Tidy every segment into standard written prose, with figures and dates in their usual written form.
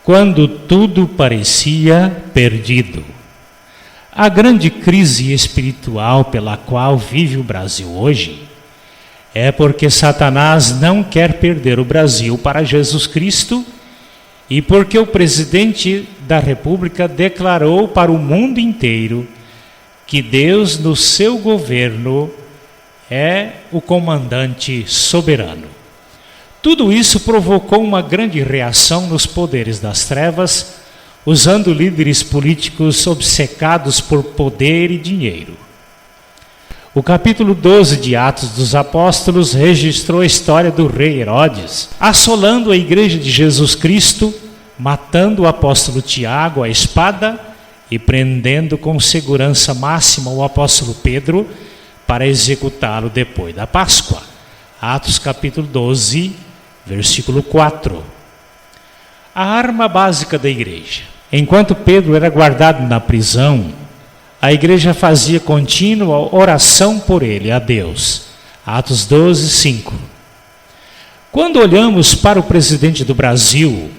quando tudo parecia perdido. A grande crise espiritual pela qual vive o Brasil hoje é porque Satanás não quer perder o Brasil para Jesus Cristo e porque o presidente da República declarou para o mundo inteiro que Deus, no seu governo, é o comandante soberano. Tudo isso provocou uma grande reação nos poderes das trevas, usando líderes políticos obcecados por poder e dinheiro. O capítulo 12 de Atos dos Apóstolos registrou a história do rei Herodes, assolando a igreja de Jesus Cristo, matando o apóstolo Tiago à espada e prendendo com segurança máxima o apóstolo Pedro para executá-lo depois da Páscoa. Atos capítulo 12, versículo 4. A arma básica da igreja. Enquanto Pedro era guardado na prisão, a igreja fazia contínua oração por ele, a Deus. Atos 12, 5. Quando olhamos para o presidente do Brasil,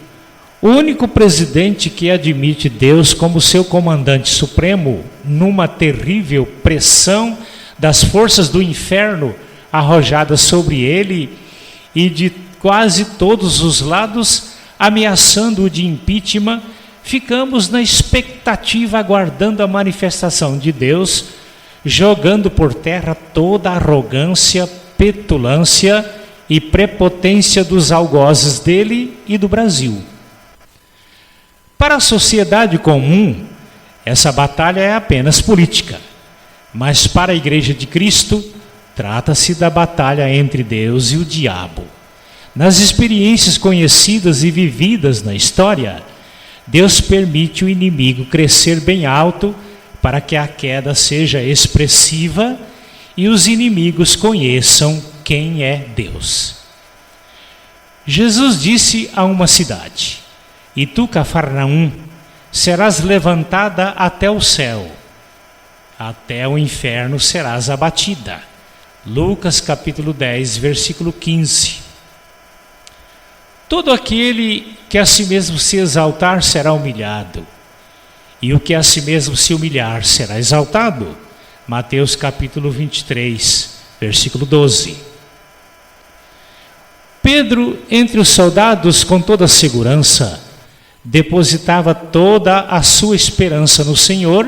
o único presidente que admite Deus como seu comandante supremo, numa terrível pressão das forças do inferno arrojadas sobre ele e de quase todos os lados, ameaçando-o de impeachment, ficamos na expectativa aguardando a manifestação de Deus, jogando por terra toda a arrogância, petulância e prepotência dos algozes dele e do Brasil. Para a sociedade comum, essa batalha é apenas política, mas para a Igreja de Cristo, trata-se da batalha entre Deus e o diabo. Nas experiências conhecidas e vividas na história, Deus permite o inimigo crescer bem alto para que a queda seja expressiva e os inimigos conheçam quem é Deus. Jesus disse a uma cidade: "E tu, Cafarnaum, serás levantada até o céu, até o inferno serás abatida." Lucas capítulo 10, versículo 15. Todo aquele que a si mesmo se exaltar será humilhado, e o que a si mesmo se humilhar será exaltado. Mateus capítulo 23, versículo 12. Pedro, entre os soldados, com toda segurança, depositava toda a sua esperança no Senhor,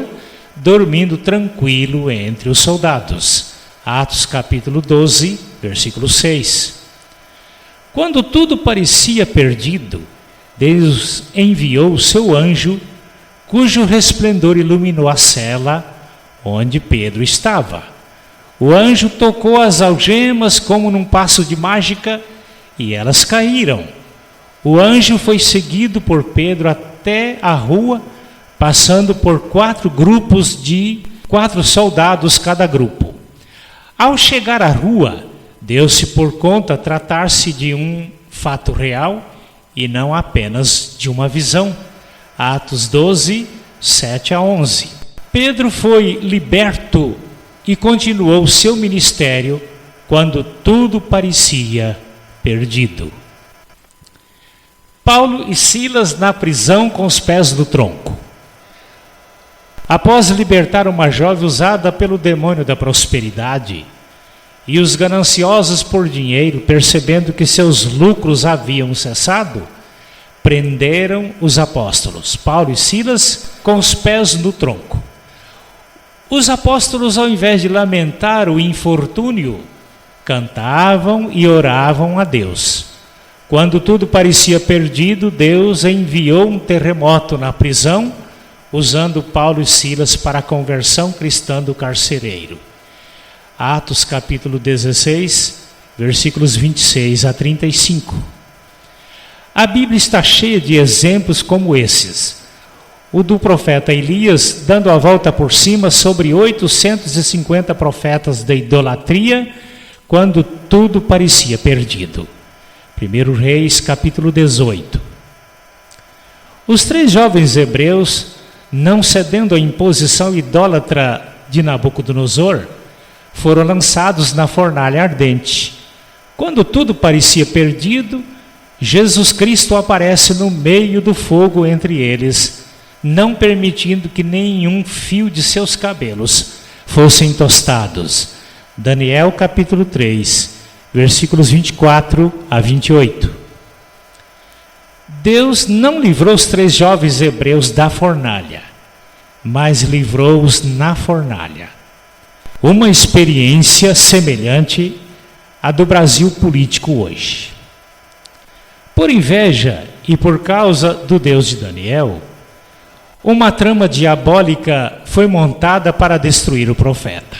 dormindo tranquilo entre os soldados. Atos capítulo 12, versículo 6. Quando tudo parecia perdido, Deus enviou o seu anjo, cujo resplendor iluminou a cela onde Pedro estava. O anjo tocou as algemas como num passo de mágica e elas caíram. O anjo foi seguido por Pedro até a rua, passando por 4 grupos de 4 soldados cada grupo. Ao chegar à rua, deu-se por conta tratar-se de um fato real e não apenas de uma visão. Atos 12, 7 a 11. Pedro foi liberto e continuou seu ministério quando tudo parecia perdido. Paulo e Silas na prisão com os pés no tronco. Após libertar uma jovem usada pelo demônio da prosperidade, e os gananciosos por dinheiro, percebendo que seus lucros haviam cessado, prenderam os apóstolos, Paulo e Silas, com os pés no tronco. Os apóstolos, ao invés de lamentar o infortúnio, cantavam e oravam a Deus. Quando tudo parecia perdido, Deus enviou um terremoto na prisão, usando Paulo e Silas para a conversão cristã do carcereiro. Atos capítulo 16, versículos 26 a 35. A Bíblia está cheia de exemplos como esses. O do profeta Elias, dando a volta por cima sobre 850 profetas da idolatria, quando tudo parecia perdido. 1 Reis capítulo 18. Os 3 jovens hebreus, não cedendo à imposição idólatra de Nabucodonosor, foram lançados na fornalha ardente. Quando tudo parecia perdido, Jesus Cristo aparece no meio do fogo entre eles, não permitindo que nenhum fio de seus cabelos fossem tostados. Daniel capítulo 3, versículos 24 a 28. Deus não livrou os 3 jovens hebreus da fornalha, mas livrou-os na fornalha. Uma experiência semelhante à do Brasil político hoje. Por inveja e por causa do Deus de Daniel, uma trama diabólica foi montada para destruir o profeta.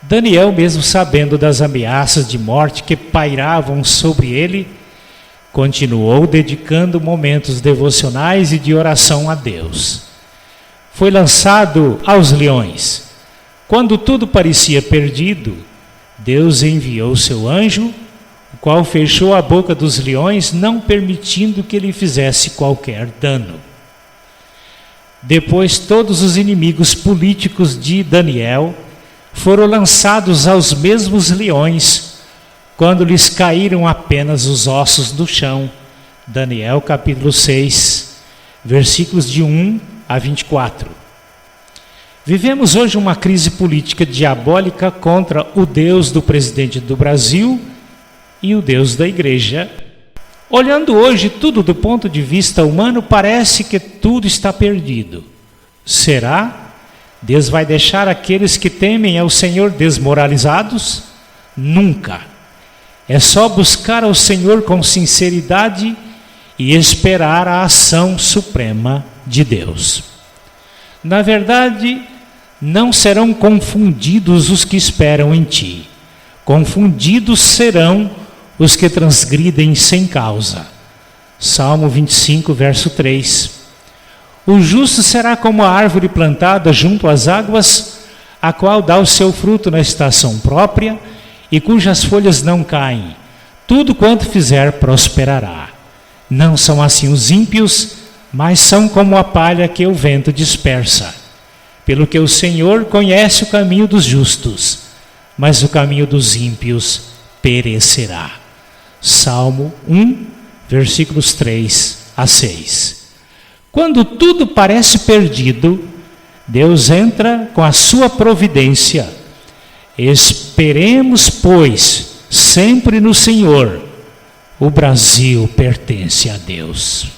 Daniel, mesmo sabendo das ameaças de morte que pairavam sobre ele, continuou dedicando momentos devocionais e de oração a Deus. Foi lançado aos leões. Quando tudo parecia perdido, Deus enviou seu anjo, o qual fechou a boca dos leões, não permitindo que ele fizesse qualquer dano. Depois, todos os inimigos políticos de Daniel foram lançados aos mesmos leões, quando lhes caíram apenas os ossos do chão. Daniel capítulo 6, versículos de 1 a 24. Vivemos hoje uma crise política diabólica contra o Deus do presidente do Brasil e o Deus da igreja. Olhando hoje tudo do ponto de vista humano, parece que tudo está perdido. Será? Deus vai deixar aqueles que temem ao Senhor desmoralizados? Nunca. É só buscar ao Senhor com sinceridade e esperar a ação suprema de Deus. Na verdade, não serão confundidos os que esperam em ti. Confundidos serão os que transgridem sem causa. Salmo 25, verso 3. O justo será como a árvore plantada junto às águas, a qual dá o seu fruto na estação própria e cujas folhas não caem. Tudo quanto fizer prosperará. Não são assim os ímpios, mas são como a palha que o vento dispersa. Pelo que o Senhor conhece o caminho dos justos, mas o caminho dos ímpios perecerá. Salmo 1, versículos 3 a 6. Quando tudo parece perdido, Deus entra com a sua providência. Esperemos, pois, sempre no Senhor. O Brasil pertence a Deus.